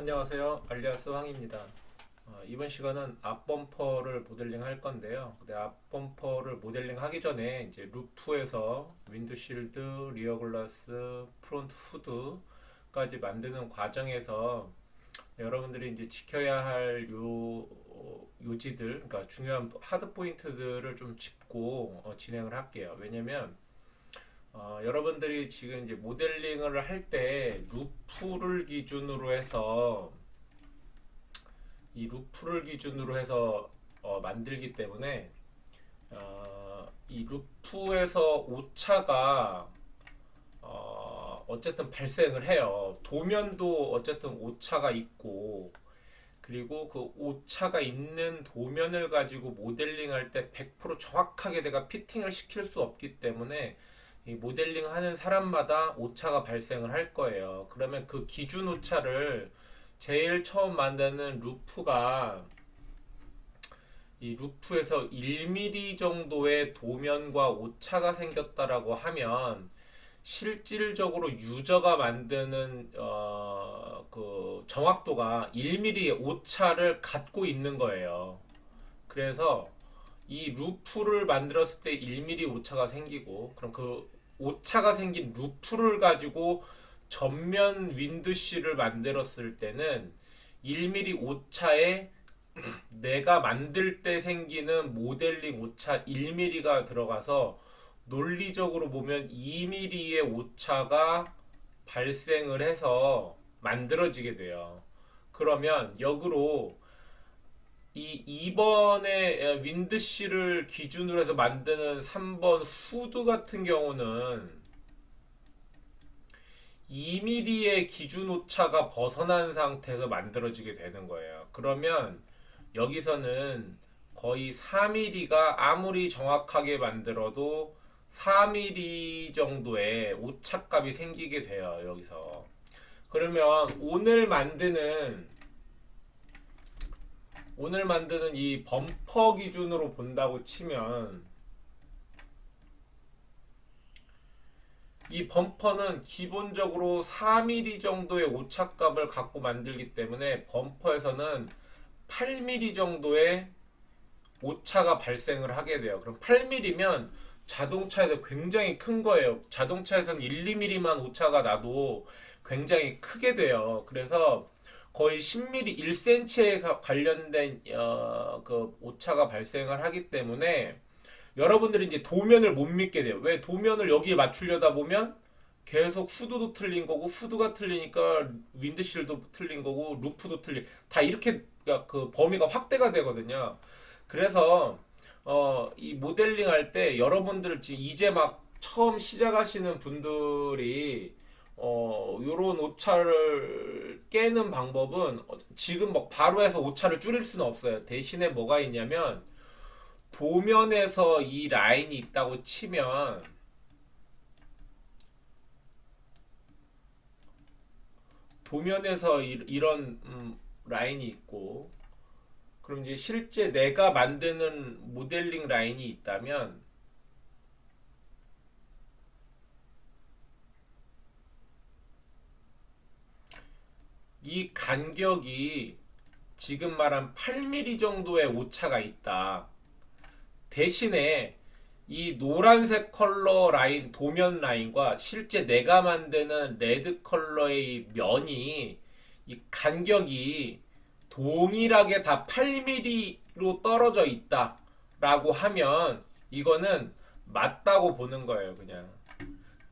안녕하세요. 알리아스 황입니다. 이번 시간은 앞범퍼를 모델링 할 건데요. 근데 앞범퍼를 모델링 하기 전에 이제 루프에서 윈드실드, 리어 글라스, 프론트 후드까지 만드는 과정에서 여러분들이 이제 지켜야 할 요지들, 그러니까 중요한 하드 포인트들을 좀 짚고 진행을 할게요. 왜냐면 여러분들이 지금 이제 모델링을 할 때 루프를 기준으로 해서 만들기 때문에 이 루프에서 오차가 어쨌든 발생을 해요. 도면도 어쨌든 오차가 있고, 그리고 그 오차가 있는 도면을 가지고 모델링할 때 100% 정확하게 내가 피팅을 시킬 수 없기 때문에 이 모델링 하는 사람마다 오차가 발생을 할 거예요. 그러면 그 기준 오차를 제일 처음 만드는 루프가 이 루프에서 1mm 정도의 도면과 오차가 생겼다라고 하면 실질적으로 유저가 만드는 그 정확도가 1mm의 오차를 갖고 있는 거예요. 그래서 이 루프를 만들었을 때 1mm 오차가 생기고, 그럼 그 오차가 생긴 루프를 가지고 전면 윈드실을 만들었을 때는 1mm 오차에 내가 만들 때 생기는 모델링 오차 1mm가 들어가서 논리적으로 보면 2mm의 오차가 발생을 해서 만들어지게 돼요. 그러면 역으로 이 2번의 윈드실을 기준으로 해서 만드는 3번 후드 같은 경우는 2mm의 기준 오차가 벗어난 상태에서 만들어지게 되는 거예요. 그러면 여기서는 거의 4mm가 아무리 정확하게 만들어도 4mm 정도의 오차값이 생기게 돼요. 여기서. 그러면 오늘 만드는 이 범퍼 기준으로 본다고 치면 이 범퍼는 기본적으로 4mm 정도의 오차값을 갖고 만들기 때문에 범퍼에서는 8mm 정도의 오차가 발생을 하게 돼요. 그럼 8mm면 자동차에서 굉장히 큰 거예요. 자동차에서는 1, 2mm만 오차가 나도 굉장히 크게 돼요. 그래서 거의 10mm, 1cm에 관련된 그 오차가 발생을 하기 때문에 여러분들이 이제 도면을 못 믿게 돼요. 왜? 도면을 여기에 맞추려다 보면 계속 후드도 틀린 거고, 후드가 틀리니까 윈드실도 틀린 거고, 루프도 틀린, 다 이렇게 그 범위가 확대가 되거든요. 그래서 이 모델링 할 때 여러분들 지금 이제 막 처음 시작하시는 분들이 요런 오차를 깨는 방법은 지금 막 바로 해서 오차를 줄일 수는 없어요. 대신에 뭐가 있냐면 도면에서 이 라인이 있다고 치면 도면에서 이런 라인이 있고, 그럼 이제 실제 내가 만드는 모델링 라인이 있다면 이 간격이 지금 말한 8mm 정도의 오차가 있다. 대신에 이 노란색 컬러 라인, 도면 라인과 실제 내가 만드는 레드 컬러의 면이 이 간격이 동일하게 다 8mm로 떨어져 있다라고 하면 이거는 맞다고 보는 거예요, 그냥.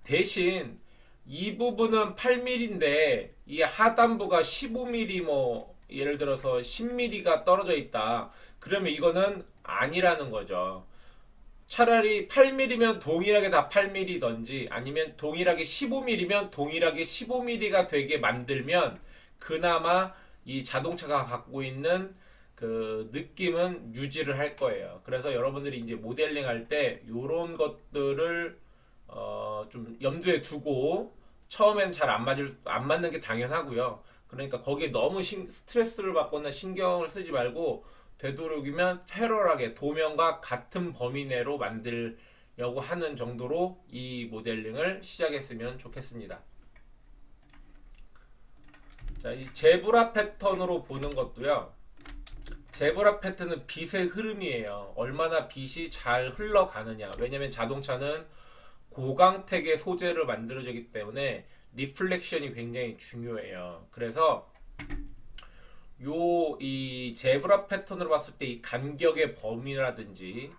대신 이 부분은 8mm인데 이 하단부가 15mm, 뭐 예를 들어서 10mm가 떨어져 있다. 그러면 이거는 아니라는 거죠. 차라리 8mm면 동일하게 다 8mm든지, 아니면 동일하게 15mm면 동일하게 15mm가 되게 만들면 그나마 이 자동차가 갖고 있는 그 느낌은 유지를 할 거예요. 그래서 여러분들이 이제 모델링 할 때 이런 것들을 좀 염두에 두고 처음엔 잘 안 맞는 게 당연하고요. 그러니까 거기에 너무 스트레스를 받거나 신경을 쓰지 말고 되도록이면 패럴하게 도면과 같은 범위 내로 만들려고 하는 정도로 이 모델링을 시작했으면 좋겠습니다. 자, 이 제브라 패턴으로 보는 것도요. 제브라 패턴은 빛의 흐름이에요. 얼마나 빛이 잘 흘러가느냐. 왜냐면 자동차는 고광택의 소재를 만들어지기 때문에 리플렉션이 굉장히 중요해요. 그래서 이 제브라 패턴으로 봤을 때 이 간격의 범위라든지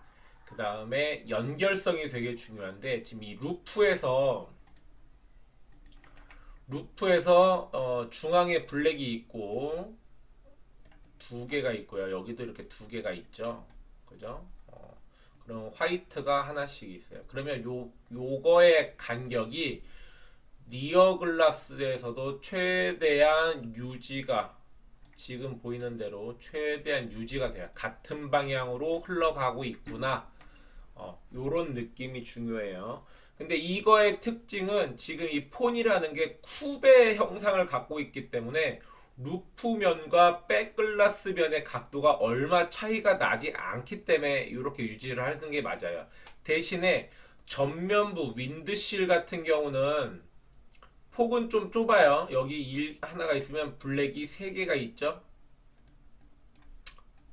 그 다음에 연결성이 되게 중요한데, 지금 이 루프에서 중앙에 블랙이 있고 두 개가 있고요. 여기도 이렇게 두 개가 있죠. 그죠? 그럼 화이트가 하나씩 있어요. 그러면 요거의 간격이 리어 글라스에서도 최대한 유지가, 지금 보이는 대로 최대한 유지가 돼요. 같은 방향으로 흘러가고 있구나. 요런 느낌이 중요해요. 근데 이거의 특징은 지금 이 폰이라는 게 쿠베 형상을 갖고 있기 때문에 루프면과 백글라스면의 각도가 얼마 차이가 나지 않기 때문에 이렇게 유지를 하는 게 맞아요. 대신에 전면부 윈드실 같은 경우는 폭은 좀 좁아요. 여기 하나가 있으면 블랙이 3개가 있죠.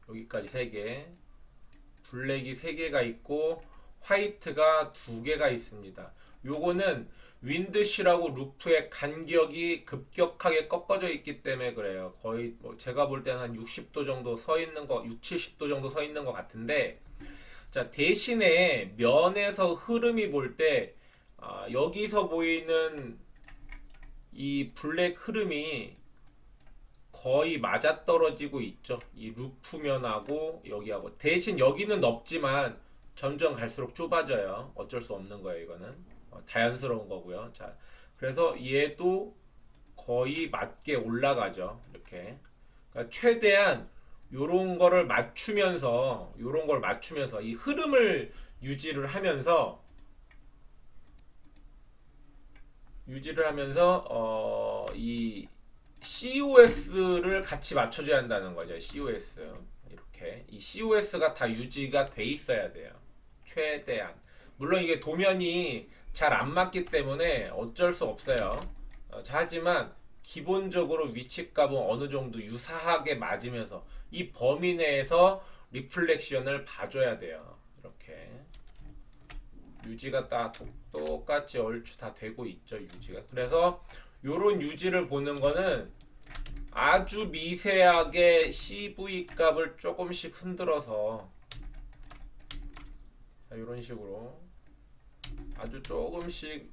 여기까지 3개, 블랙이 3개가 있고 화이트가 2개가 있습니다. 요거는 윈드실하고 루프의 간격이 급격하게 꺾어져 있기 때문에 그래요. 거의 뭐 제가 볼 때는 한 60도 정도 서 있는 거, 6, 70도 정도 서 있는 것 같은데, 자, 대신에 면에서 흐름이 볼 때 여기서 보이는 이 블랙 흐름이 거의 맞아떨어지고 있죠. 이 루프면하고 여기하고. 대신 여기는 넓지만 점점 갈수록 좁아져요. 어쩔 수 없는 거예요. 이거는 자연스러운 거고요. 자, 그래서 얘도 거의 맞게 올라가죠. 이렇게. 그러니까 최대한 요런 거를 맞추면서 이 흐름을 유지를 하면서 이 COS를 같이 맞춰줘야 한다는 거죠. COS. 이렇게. 이 COS가 다 유지가 돼 있어야 돼요. 최대한. 물론 이게 도면이 잘 안 맞기 때문에 어쩔 수 없어요. 하지만 기본적으로 위치값은 어느 정도 유사하게 맞으면서 이 범위 내에서 리플렉션을 봐줘야 돼요. 이렇게. 유지가 딱 똑같이 얼추 다 되고 있죠. 유지가. 그래서 요런 유지를 보는 거는 아주 미세하게 CV 값을 조금씩 흔들어서, 자, 이런 식으로 아주 조금씩,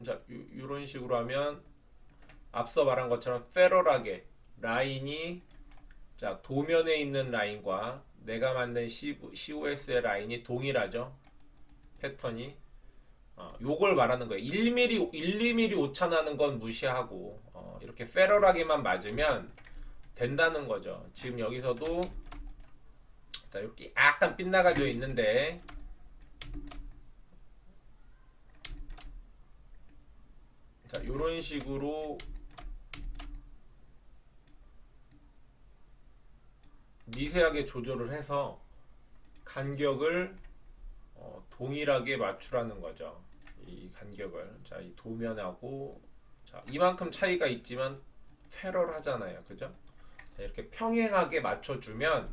자, 이런 식으로 하면 앞서 말한 것처럼 페럴하게 라인이, 자, 도면에 있는 라인과 내가 만든 COS의 라인이 동일하죠. 패턴이. 요걸 말하는 거예요. 1mm, 2mm 오차 나는 건 무시하고 이렇게 페럴하게만 맞으면 된다는 거죠. 지금 여기서도, 자, 이렇게 약간 빗나가져 있는데, 자, 요런 식으로 미세하게 조절을 해서 간격을 동일하게 맞추라는 거죠. 이 간격을. 자, 이 도면하고, 자, 이만큼 차이가 있지만 패럴하잖아요. 그죠? 자, 이렇게 평행하게 맞춰주면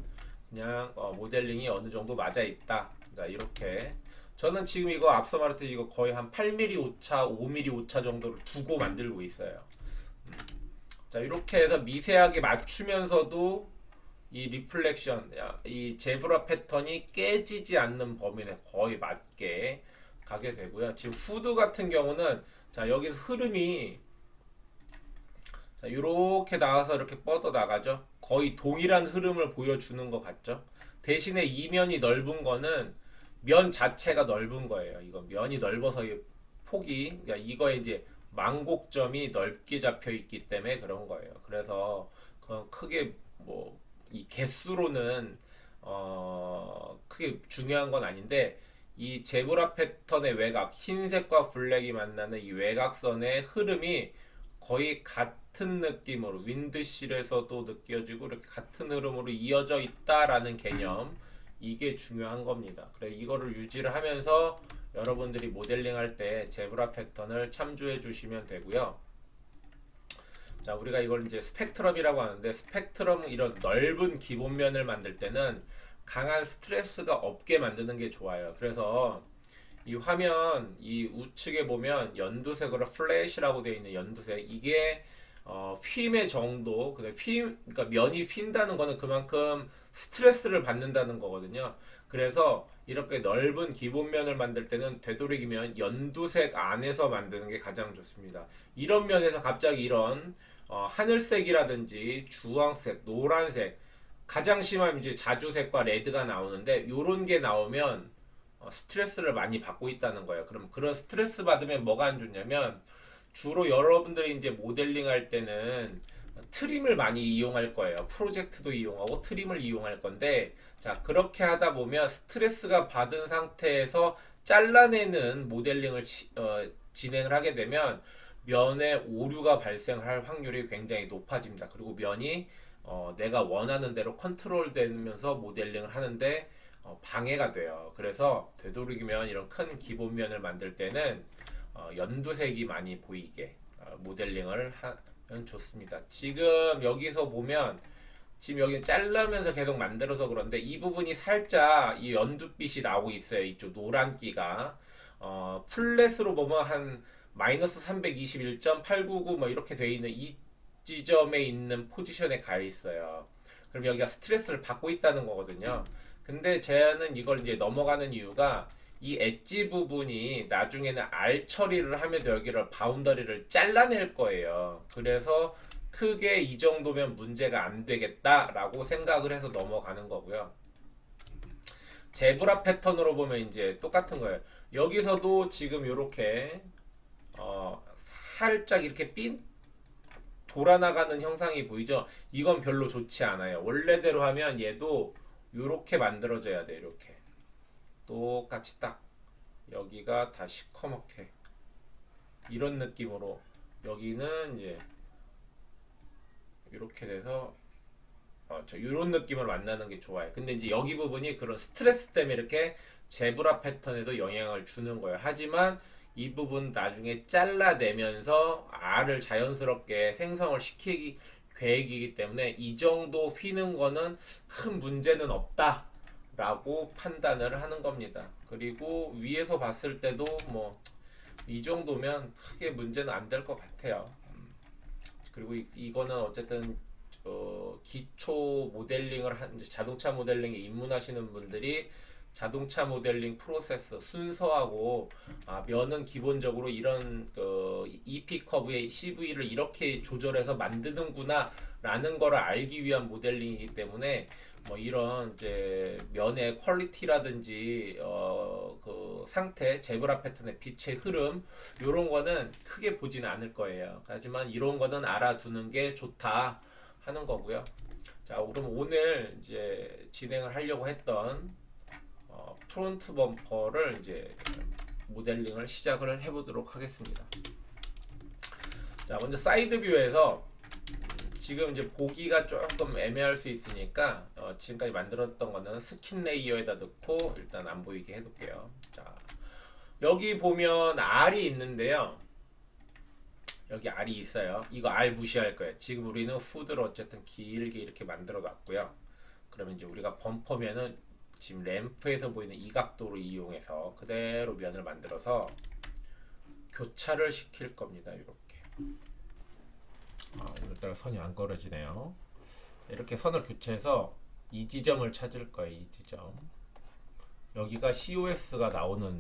그냥 모델링이 어느 정도 맞아 있다. 자, 이렇게. 저는 지금 이거 앞서 말했듯이 이거 거의 한 8mm 오차, 5mm 오차 정도를 두고 만들고 있어요. 자, 이렇게 해서 미세하게 맞추면서도 이 리플렉션, 이 제브라 패턴이 깨지지 않는 범위 내 거의 맞게 가게 되고요. 지금 후드 같은 경우는, 자, 여기서 흐름이, 자, 이렇게 나와서 이렇게 뻗어 나가죠. 거의 동일한 흐름을 보여주는 것 같죠. 대신에 이면이 넓은 거는 면 자체가 넓은 거예요. 이거 면이 넓어서 이 폭이, 그러니까 이거에 이제 망곡점이 넓게 잡혀 있기 때문에 그런 거예요. 그래서 그건 크게 뭐 이 개수로는 크게 중요한 건 아닌데, 이 제브라 패턴의 외곽, 흰색과 블랙이 만나는 이 외곽선의 흐름이 거의 같은 느낌으로 윈드실에서도 느껴지고 이렇게 같은 흐름으로 이어져 있다라는 개념, 이게 중요한 겁니다. 그래, 이거를 유지를 하면서 여러분들이 모델링 할 때 제브라 패턴을 참조해 주시면 되고요. 자, 우리가 이걸 이제 스펙트럼이라고 하는데, 스펙트럼 이런 넓은 기본면을 만들 때는 강한 스트레스가 없게 만드는 게 좋아요. 그래서 이 화면 이 우측에 보면 연두색으로 플래시라고 되어 있는 연두색, 이게 휨의 정도, 그러니까 면이 휜다는 거는 그만큼 스트레스를 받는다는 거거든요. 그래서 이렇게 넓은 기본면을 만들 때는 되도록이면 연두색 안에서 만드는 게 가장 좋습니다. 이런 면에서 갑자기 이런 하늘색이라든지 주황색, 노란색, 가장 심하면 이제 자주색과 레드가 나오는데, 이런 게 나오면 스트레스를 많이 받고 있다는 거예요. 그럼 그런 스트레스 받으면 뭐가 안 좋냐면, 주로 여러분들이 이제 모델링 할 때는 트림을 많이 이용할 거예요. 프로젝트도 이용하고 트림을 이용할 건데, 자, 그렇게 하다 보면 스트레스가 받은 상태에서 잘라내는 모델링을 진행을 하게 되면 면에 오류가 발생할 확률이 굉장히 높아집니다. 그리고 면이 내가 원하는 대로 컨트롤 되면서 모델링을 하는데 방해가 돼요. 그래서 되도록이면 이런 큰 기본면을 만들 때는 연두색이 많이 보이게 모델링을 하면 좋습니다. 지금 여기서 보면 지금 여기 자르면서 계속 만들어서 그런데 이 부분이 살짝 이 연두빛이 나오고 있어요. 이쪽 노란기가 플랫으로 보면 한 마이너스 321.899 뭐 이렇게 돼 있는 이 지점에 있는 포지션에 가 있어요. 그럼 여기가 스트레스를 받고 있다는 거거든요. 근데 저는 이걸 이제 넘어가는 이유가 이 엣지 부분이 나중에는 알 처리를 하면 여기를 바운더리를 잘라낼 거예요. 그래서 크게 이 정도면 문제가 안 되겠다라고 생각을 해서 넘어가는 거고요. 제브라 패턴으로 보면 이제 똑같은 거예요. 여기서도 지금 이렇게 살짝 이렇게 돌아나가는 형상이 보이죠? 이건 별로 좋지 않아요. 원래대로 하면 얘도 이렇게 만들어져야 돼. 이렇게 똑같이 딱 여기가 다 시커멓게 이런 느낌으로, 여기는 이제 이렇게 돼서 이런 느낌을 만나는 게 좋아요. 근데 이제 여기 부분이 그런 스트레스 때문에 이렇게 제브라 패턴에도 영향을 주는 거예요. 하지만 이 부분 나중에 잘라내면서 알을 자연스럽게 생성을 시키기 계획이기 때문에 이 정도 휘는 거는 큰 문제는 없다 라고 판단을 하는 겁니다. 그리고 위에서 봤을 때도 뭐 이 정도면 크게 문제는 안 될 것 같아요. 그리고 이거는 어쨌든 기초 모델링을 한 자동차 모델링에 입문하시는 분들이 자동차 모델링 프로세스 순서하고 면은 기본적으로 이런 EP 커브의 CV를 이렇게 조절해서 만드는구나 라는 거를 알기 위한 모델링이기 때문에 뭐 이런 이제 면의 퀄리티라든지 그 상태, 제브라 패턴의 빛의 흐름 이런 거는 크게 보지는 않을 거예요. 하지만 이런 거는 알아두는 게 좋다 하는 거고요. 자, 그럼 오늘 이제 진행을 하려고 했던 프론트 범퍼를 이제 모델링을 시작을 해보도록 하겠습니다. 자, 먼저 사이드 뷰에서 지금 이제 보기가 조금 애매할 수 있으니까 지금까지 만들었던 거는 스킨 레이어에다 넣고 일단 안 보이게 해둘게요. 자, 여기 보면 R이 있는데요. 여기 R이 있어요. 이거 R 무시할 거예요. 지금 우리는 후드를 어쨌든 길게 이렇게 만들어 놨고요. 그러면 이제 우리가 범퍼면은 지금 램프에서 보이는 이 각도로 이용해서 그대로 면을 만들어서 교차를 시킬 겁니다. 이렇게. 이것따라 선이 안 걸어지네요. 이렇게 선을 교체해서 이 지점을 찾을 거예요. 이 지점. 여기가 COS가 나오는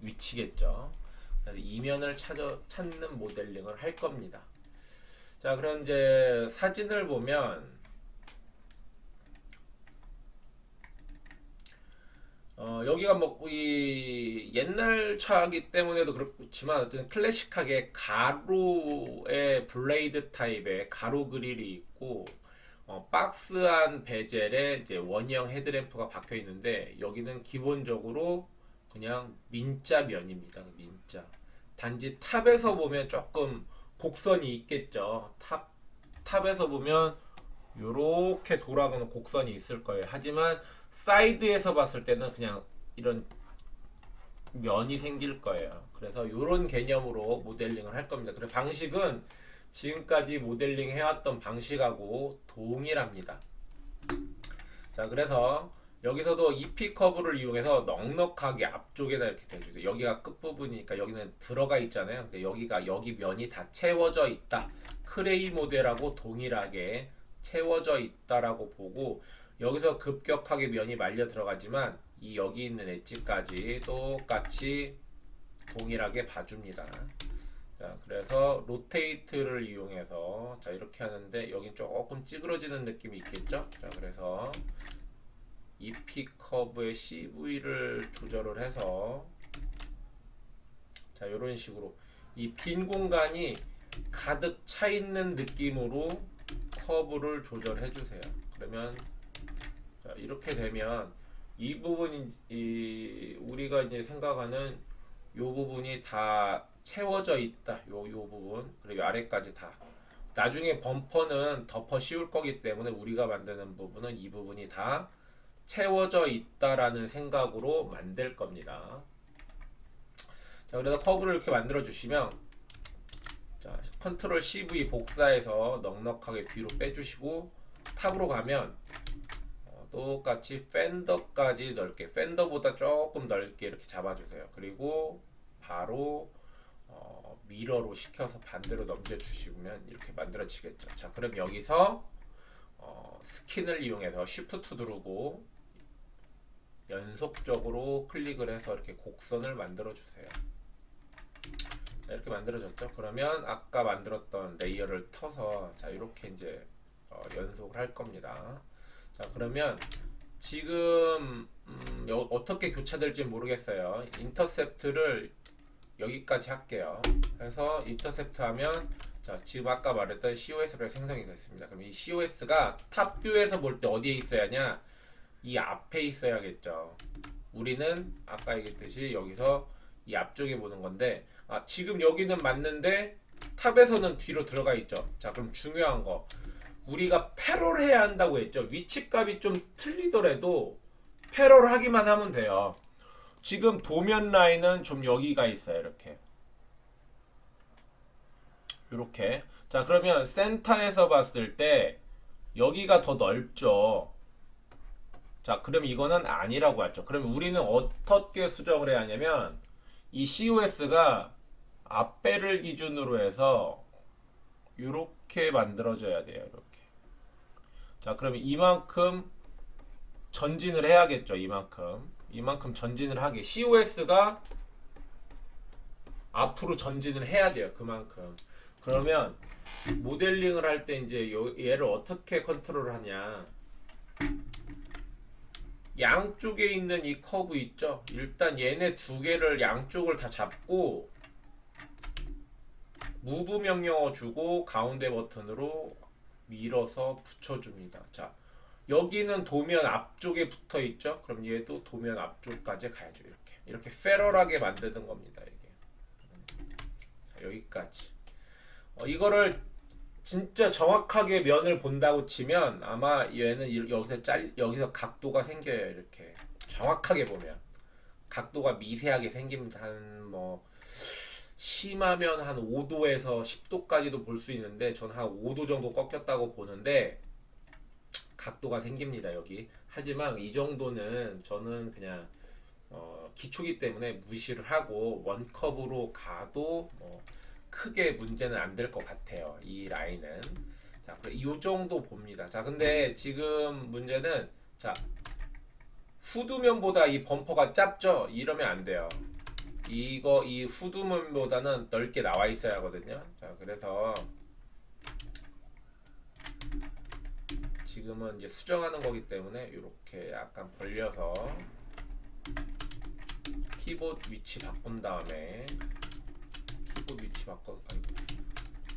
위치겠죠. 이면을 찾는 모델링을 할 겁니다. 자, 그럼 이제 사진을 보면 여기가 뭐 이 옛날 차기 때문에도 그렇지만 어쨌든 클래식하게 가로의 블레이드 타입의 가로 그릴이 있고 박스한 베젤에 이제 원형 헤드램프가 박혀 있는데, 여기는 기본적으로 그냥 민자 면입니다. 민자. 단지 탑에서 보면 조금 곡선이 있겠죠. 탑에서 보면 요렇게 돌아가는 곡선이 있을 거예요. 하지만 사이드에서 봤을 때는 그냥 이런 면이 생길 거예요. 그래서 이런 개념으로 모델링을 할 겁니다. 그래서 방식은 지금까지 모델링 해왔던 방식하고 동일합니다. 자, 그래서 여기서도 EP 커브를 이용해서 넉넉하게 앞쪽에다 이렇게 대주세요. 여기가 끝부분이니까 여기는 들어가 있잖아요. 근데 여기 면이 다 채워져 있다. 크레이 모델하고 동일하게 채워져 있다라고 보고, 여기서 급격하게 면이 말려 들어가지만 이 여기 있는 엣지까지 똑같이 동일하게 봐줍니다. 자, 그래서 로테이트를 이용해서 자 이렇게 하는데 여긴 조금 찌그러지는 느낌이 있겠죠? 자, 그래서 EP 커브의 CV를 조절을 해서 자 이런 식으로 이 빈 공간이 가득 차 있는 느낌으로 커브를 조절해 주세요. 그러면 자 이렇게 되면 이 부분이 우리가 이제 생각하는 요 부분이 다 채워져 있다. 요 부분 그리고 아래까지 다. 나중에 범퍼는 덮어 씌울 거기 때문에 우리가 만드는 부분은 이 부분이 다 채워져 있다라는 생각으로 만들 겁니다. 자, 그래서 커브를 이렇게 만들어 주시면 자, 컨트롤 CV 복사해서 넉넉하게 뒤로 빼주시고 탑으로 가면 똑같이 팬더까지 넓게, 팬더보다 조금 넓게 이렇게 잡아주세요. 그리고 바로 미러로 시켜서 반대로 넘겨주시면 이렇게 만들어지겠죠. 자, 그럼 여기서 스킨을 이용해서 Shift 누르고 연속적으로 클릭을 해서 이렇게 곡선을 만들어 주세요. 자, 이렇게 만들어졌죠. 그러면 아까 만들었던 레이어를 터서 자 이렇게 이제 연속을 할 겁니다. 자, 그러면 지금 어떻게 교차될지 모르겠어요. 인터셉트를 여기까지 할게요. 그래서 인터셉트 하면 자 지금 아까 말했던 COS가 생성이 됐습니다. 그럼 이 COS가 탑뷰에서 볼 때 어디에 있어야 하냐? 이 앞에 있어야겠죠. 우리는 아까 얘기했듯이 여기서 이 앞쪽에 보는 건데 지금 여기는 맞는데 탑에서는 뒤로 들어가 있죠. 자, 그럼 중요한 거 우리가 패러를 해야 한다고 했죠. 위치값이 좀 틀리더라도 패러를 하기만 하면 돼요. 지금 도면 라인은 좀 여기가 있어요. 이렇게 자, 그러면 센터에서 봤을 때 여기가 더 넓죠. 자, 그럼 이거는 아니라고 했죠. 그럼 우리는 어떻게 수정을 해야 하냐면 이 COS가 앞배를 기준으로 해서 이렇게 만들어져야 돼요. 이렇게. 자, 그러면 이만큼 전진을 해야겠죠. 이만큼 전진을 하게. COS가 앞으로 전진을 해야 돼요. 그만큼. 그러면 모델링을 할 때 이제 얘를 어떻게 컨트롤을 하냐? 양쪽에 있는 이 커브 있죠? 일단 얘네 두 개를 양쪽을 다 잡고 무브 명령어 주고 가운데 버튼으로 밀어서 붙여줍니다. 자, 여기는 도면 앞쪽에 붙어 있죠? 그럼 얘도 도면 앞쪽까지 가야죠. 이렇게 페럴하게 만드는 겁니다. 이게. 자, 여기까지. 이거를 진짜 정확하게 면을 본다고 치면 아마 얘는 여기서 각도가 생겨요. 이렇게 정확하게 보면 각도가 미세하게 생깁니다. 한 심하면 한 5도에서 10도까지도 볼 수 있는데 전 한 5도 정도 꺾였다고 보는데 각도가 생깁니다. 여기. 하지만 이 정도는 저는 그냥 기초기 때문에 무시를 하고 원컵으로 가도 크게 문제는 안 될 것 같아요. 이 라인은. 자, 이 정도 봅니다. 자, 근데 지금 문제는 자 후두면보다 이 범퍼가 짧죠? 이러면 안 돼요. 이 후두면보다는 넓게 나와 있어야 하거든요. 자, 그래서 지금은 이제 수정하는 거기 때문에 이렇게 약간 벌려서 키보드 위치 바꾼 다음에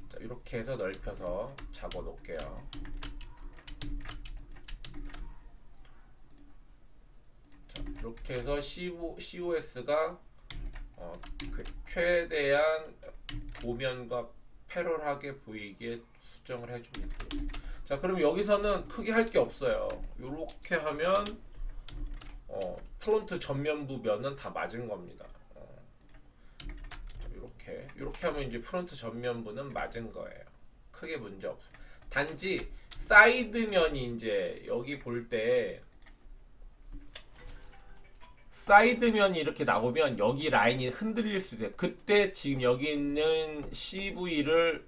자, 이렇게 해서 넓혀서 잡아 놓을게요. 자, 이렇게 해서 COS가 최대한 도면과 패럴하게 보이게 수정을 해줍니다. 자, 그럼 여기서는 크게 할 게 없어요. 이렇게 하면 프론트 전면부 면은 다 맞은 겁니다. 이렇게 하면 이제 프론트 전면부는 맞은 거예요. 크게 문제 없어. 단지 사이드면이 이제 여기 볼 때 사이드면이 이렇게 나오면 여기 라인이 흔들릴 수도 있어요. 그때 지금 여기 있는 CV를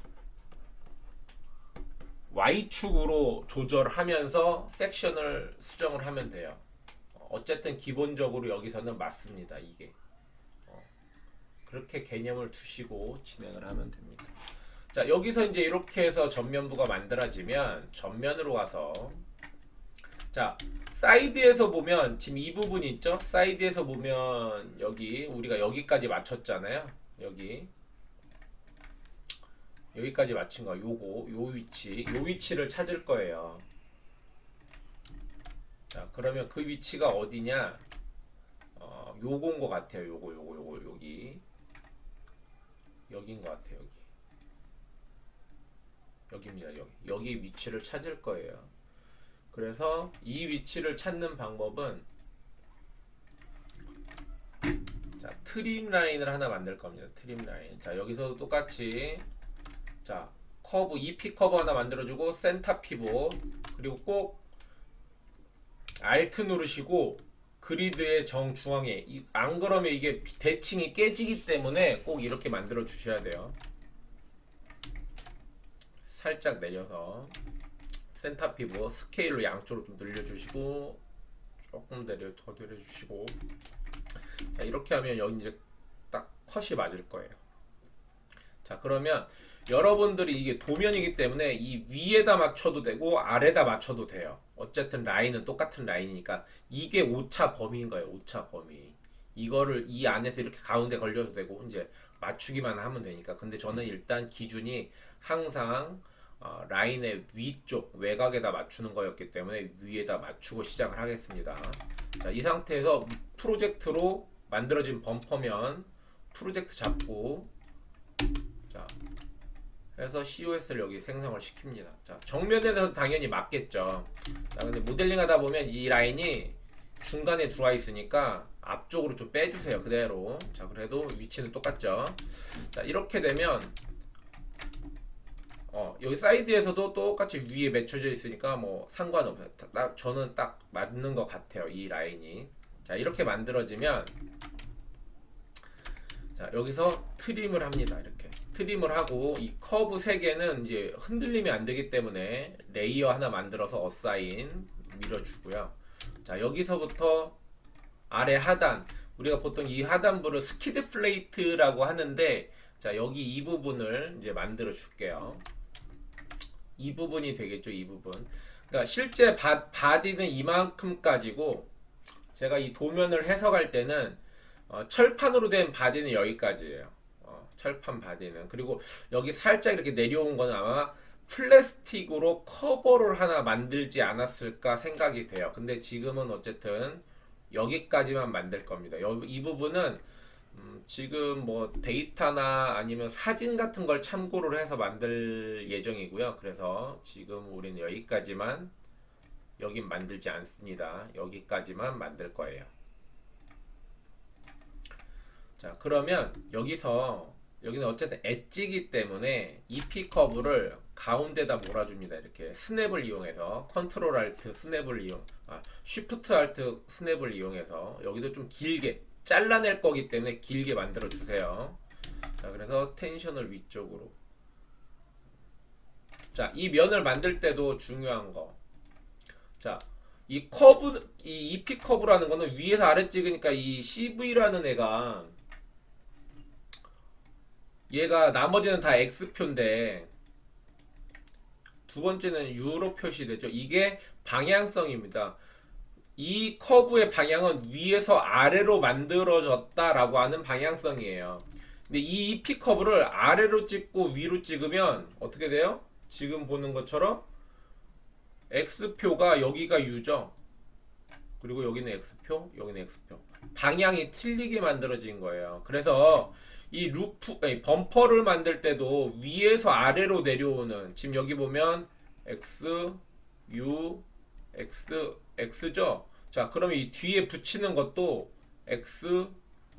Y축으로 조절하면서 섹션을 수정을 하면 돼요. 어쨌든 기본적으로 여기서는 맞습니다. 이게 그렇게 개념을 두시고 진행을 하면 됩니다. 자, 여기서 이제 이렇게 해서 전면부가 만들어지면 전면으로 가서 자, 사이드에서 보면 지금 이 부분이 있죠? 사이드에서 보면 여기 우리가 여기까지 맞췄잖아요. 여기까지 맞춘 거 요거 요 위치를 찾을 거예요. 자, 그러면 그 위치가 어디냐? 요건 것 같아요. 요거 여기인 것 같아요. 여기입니다. 여기 위치를 찾을 거예요. 그래서 이 위치를 찾는 방법은 자, 트림 라인을 하나 만들 겁니다. 트림 라인. 자, 여기서도 똑같이 자, 커브 EP 커브 하나 만들어주고 센터 피봇 그리고 꼭 Alt 누르시고 그리드의 정중앙에 안 그러면 이게 대칭이 깨지기 때문에 꼭 이렇게 만들어 주셔야 돼요. 살짝 내려서 센터 피봇 스케일로 양쪽으로 좀 늘려주시고 조금 더 내려주시고 자, 이렇게 하면 여기 이제 딱 컷이 맞을 거예요. 자, 그러면 여러분들이 이게 도면이기 때문에 이 위에다 맞춰도 되고 아래다 맞춰도 돼요. 어쨌든 라인은 똑같은 라인이니까 이게 오차 범위인 거예요. 오차 범위. 이거를 이 안에서 이렇게 가운데 걸려도 되고 이제 맞추기만 하면 되니까. 근데 저는 일단 기준이 항상 라인의 위쪽 외곽에다 맞추는 거였기 때문에 위에다 맞추고 시작을 하겠습니다. 자, 이 상태에서 프로젝트로 만들어진 범퍼면 프로젝트 잡고 자 해서 COS를 여기 생성을 시킵니다. 자, 정면에서 당연히 맞겠죠. 자, 근데 모델링 하다 보면 이 라인이 중간에 들어와 있으니까 앞쪽으로 좀 빼주세요. 그대로. 자, 그래도 위치는 똑같죠. 자, 이렇게 되면 여기 사이드에서도 똑같이 위에 맺혀져 있으니까 뭐 상관없어요. 저는 딱 맞는 것 같아요. 이 라인이. 자, 이렇게 만들어지면 자, 여기서 트림을 합니다. 이렇게 트림을 하고 이 커브 3개는 이제 흔들림이 안 되기 때문에 레이어 하나 만들어서 어사인 밀어주고요. 자, 여기서부터 아래 하단 우리가 보통 이 하단부를 스키드 플레이트라고 하는데 자, 여기 이 부분을 이제 만들어 줄게요. 이 부분이 되겠죠. 이 부분. 그러니까 실제 바디는 이만큼까지고 제가 이 도면을 해석할 때는 철판으로 된 바디는 여기까지예요. 철판 바디는. 그리고 여기 살짝 이렇게 내려온 건 아마 플라스틱으로 커버를 하나 만들지 않았을까 생각이 돼요. 근데 지금은 어쨌든 여기까지만 만들 겁니다. 이 부분은 지금 뭐 데이터나 아니면 사진 같은 걸 참고를 해서 만들 예정이고요. 그래서 지금 우리는 여기까지만 여긴 만들지 않습니다. 여기까지만 만들 거예요. 자, 그러면 여기는 어쨌든 엣지이기 때문에 EP 커브를 가운데다 몰아줍니다. 이렇게 스냅을 이용해서 컨트롤 알트 스냅을 쉬프트 알트 스냅을 이용해서 여기도 좀 길게 잘라낼 거기 때문에 길게 만들어 주세요. 자, 그래서 텐션을 위쪽으로. 자, 이 면을 만들 때도 중요한 거. 자, 이 EP 커브라는 거는 위에서 아래 찍으니까 이 CV라는 얘가 나머지는 다 X표인데 두 번째는 유로 표시되죠. 이게 방향성입니다. 이 커브의 방향은 위에서 아래로 만들어졌다라고 하는 방향성이에요. 근데 이 EP 커브를 아래로 찍고 위로 찍으면 어떻게 돼요? 지금 보는 것처럼 X표가 여기가 U죠. 그리고 여기는 X표, 여기는 X표. 방향이 틀리게 만들어진 거예요. 그래서 이 범퍼를 만들 때도 위에서 아래로 내려오는 지금 여기 보면 X, U, X, X죠. 자, 그러면 이 뒤에 붙이는 것도 X,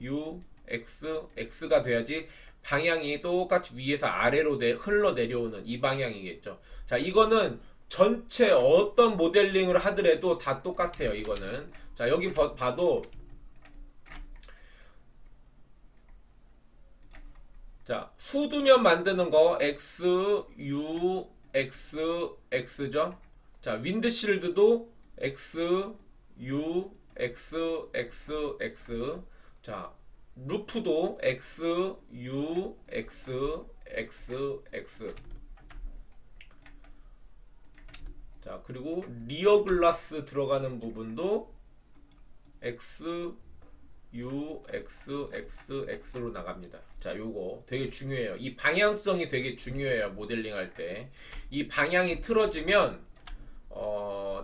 U, X, X가 돼야지 방향이 똑같이 위에서 아래로 흘러내려오는 이 방향이겠죠. 자, 이거는 전체 어떤 모델링을 하더라도 다 똑같아요. 이거는. 자, 여기 봐도 자, 후두면 만드는 거 X, U, X, X죠. 자, 윈드실드도 X, U, X, X, X. 자, 루프도 X, U, X, X, X. 자, 그리고 리어 글라스 들어가는 부분도 X, U, X, X, X로 나갑니다. 자, 요거 되게 중요해요. 이 방향성이 되게 중요해요. 모델링 할 때. 이 방향이 틀어지면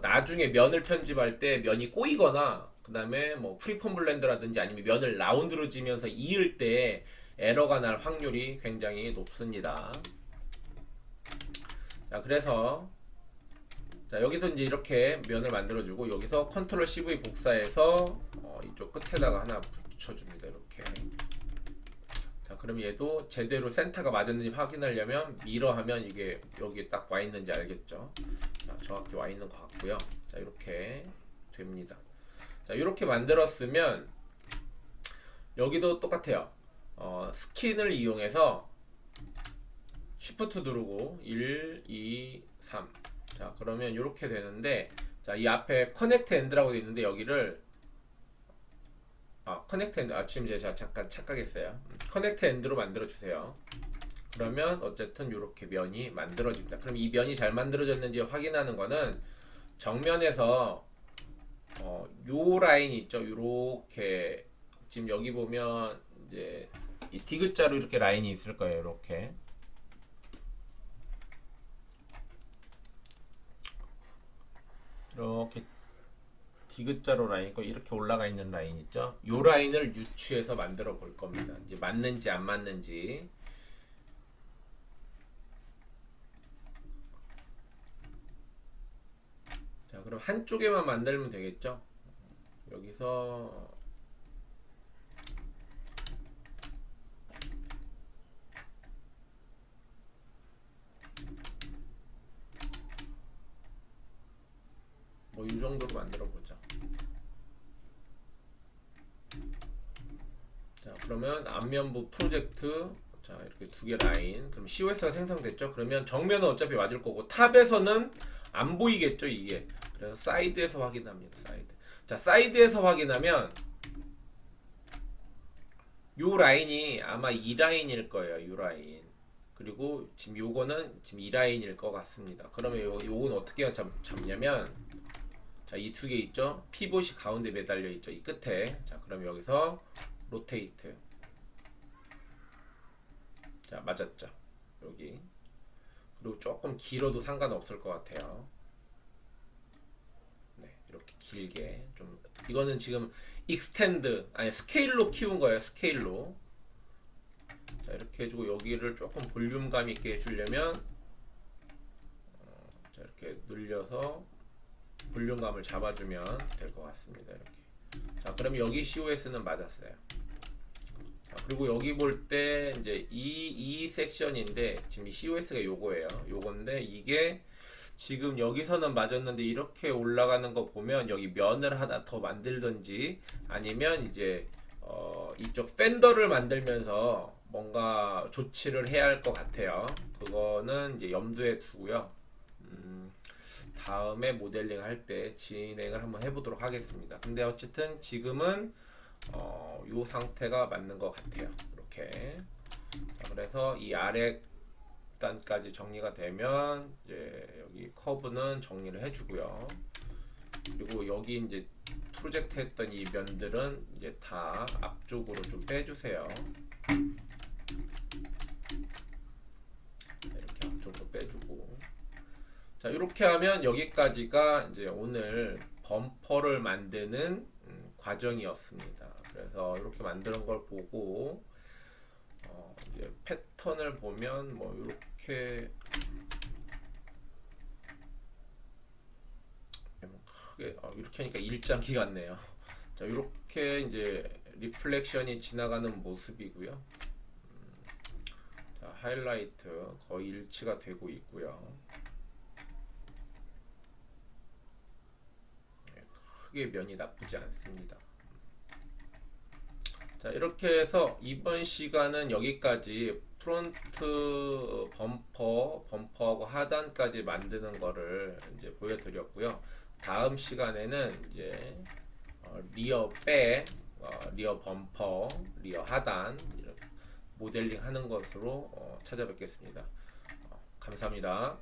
나중에 면을 편집할 때 면이 꼬이거나 그 다음에 뭐 프리폼 블렌더라든지 아니면 면을 라운드로 지면서 이을 때 에러가 날 확률이 굉장히 높습니다. 자, 그래서 자, 여기서 이제 이렇게 면을 만들어주고 여기서 컨트롤 CV 복사해서 이쪽 끝에다가 하나 붙여줍니다. 이렇게. 자, 그럼 얘도 제대로 센터가 맞았는지 확인하려면 미러 하면 이게 여기 딱 와 있는지 알겠죠? 자, 정확히 와 있는 것 같고요. 자, 이렇게 됩니다. 자, 이렇게 만들었으면 여기도 똑같아요. 스킨을 이용해서 Shift 누르고 1, 2, 3. 자, 그러면 이렇게 되는데, 자, 이 앞에 커넥트 엔드라고 되어 있는데 여기를 커넥트 엔드, 지금 제가 잠깐 착각했어요. 커넥트 엔드로 만들어 주세요. 그러면 어쨌든 이렇게 면이 만들어집니다. 그럼 이 면이 잘 만들어졌는지 확인하는 거는 정면에서 요 라인 있죠. 요렇게 지금 여기 보면 이제 이 디귿자로 이렇게 라인이 있을 거예요. 이렇게. 이렇게 디귿자로 라인 있고 이렇게 올라가 있는 라인 있죠. 요 라인을 유추해서 만들어 볼 겁니다. 이제 맞는지 안 맞는지. 자, 그럼 한쪽에만 만들면 되겠죠. 여기서 뭐 이 정도로 만들어 보자. 자, 그러면 앞면부 프로젝트, 자, 이렇게 두 개 라인. 그럼 COS가 생성됐죠. 그러면 정면은 어차피 맞을 거고 탑에서는 안 보이겠죠, 이게. 그래서 사이드에서 확인합니다. 사이드. 자, 사이드에서 확인하면 요 라인이 아마 이 라인일 거예요. 요 라인. 그리고 지금 요거는 지금 이 라인일 것 같습니다. 그러면 요건 어떻게 잡냐면, 자, 이 두 개 있죠? 피봇이 가운데 매달려 있죠? 이 끝에. 자, 그럼 여기서 로테이트. 자, 맞았죠? 여기. 그리고 조금 길어도 상관없을 것 같아요. 네, 이렇게 길게 좀. 이거는 지금 익스텐드, 아니 스케일로 키운 거예요. 스케일로. 자, 이렇게 해주고 여기를 조금 볼륨감 있게 해주려면 자, 이렇게 늘려서 볼륨감을 잡아주면 될 것 같습니다. 이렇게. 자, 그럼 여기 COS는 맞았어요. 자, 그리고 여기 볼 때 이제 이 섹션인데 지금 이 COS가 요거예요. 요건데 이게 지금 여기서는 맞았는데 이렇게 올라가는 거 보면 여기 면을 하나 더 만들든지 아니면 이제 이쪽 팬더를 만들면서 뭔가 조치를 해야 할 것 같아요. 그거는 이제 염두에 두고요. 다음에 모델링 할 때 진행을 한번 해보도록 하겠습니다. 근데 어쨌든 지금은 이 상태가 맞는 것 같아요. 이렇게. 자, 그래서 이 아래 단까지 정리가 되면 이제 여기 커브는 정리를 해주고요. 그리고 여기 이제 프로젝트 했던 이 면들은 이제 다 앞쪽으로 좀 빼주세요. 이렇게 앞쪽으로 빼주고. 자, 이렇게 하면 여기까지가 이제 오늘 범퍼를 만드는 과정이었습니다. 그래서 이렇게 만드는 걸 보고 이제 패턴을 보면 뭐 이렇게 크게 이렇게 하니까 일장기 같네요. 자, 이렇게 이제 리플렉션이 지나가는 모습이고요. 하이라이트 거의 일치가 되고 있고요. 크게 면이 나쁘지 않습니다. 자, 이렇게 해서 이번 시간은 여기까지 프론트 범퍼하고 하단까지 만드는 거를 이제 보여드렸고요. 다음 시간에는 이제 리어 백, 리어 범퍼, 리어 하단 이렇게 모델링 하는 것으로 찾아뵙겠습니다. 감사합니다.